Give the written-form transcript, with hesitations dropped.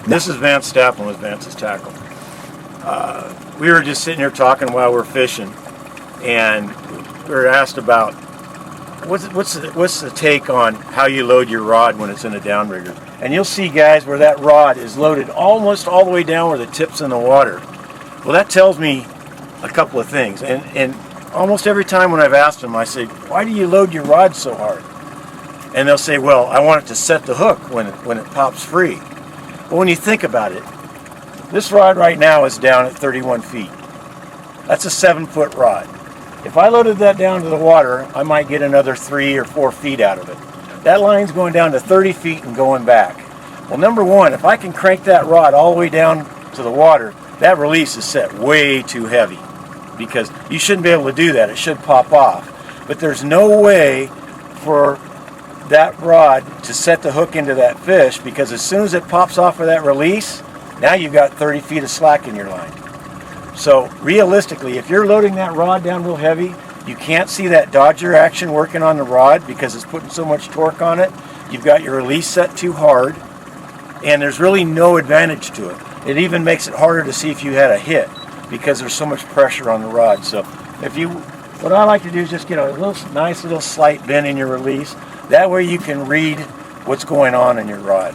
This is Vance Staplin with Vance's Tackle. We were just sitting here talking while we're fishing, and we were asked about what's the take on how you load your rod when it's in a downrigger. And you'll see, guys, where that rod is loaded almost all the way down where the tip's in the water. Well, that tells me a couple of things. And almost every time when I've asked them, I say, why do you load your rod so hard? And they'll say, well, I want it to set the hook when it pops free. Well, when you think about it, this rod right now is down at 31 feet. That's a 7-foot rod. If I loaded that down to the water, I might get another 3 or 4 feet out of it. That line's going down to 30 feet and going back. Well, number one, if I can crank that rod all the way down to the water, that release is set way too heavy, because you shouldn't be able to do that. It should pop off. But there's no way for that rod to set the hook into that fish, because as soon as it pops off of that release, now you've got 30 feet of slack in your line. So realistically, if you're loading that rod down real heavy, you can't see that dodger action working on the rod because it's putting so much torque on it. You've got your release set too hard, and there's really no advantage to it. It even makes it harder to see if you had a hit because there's so much pressure on the rod. So what I like to do is just get a nice little slight bend in your release. That way you can read what's going on in your rod.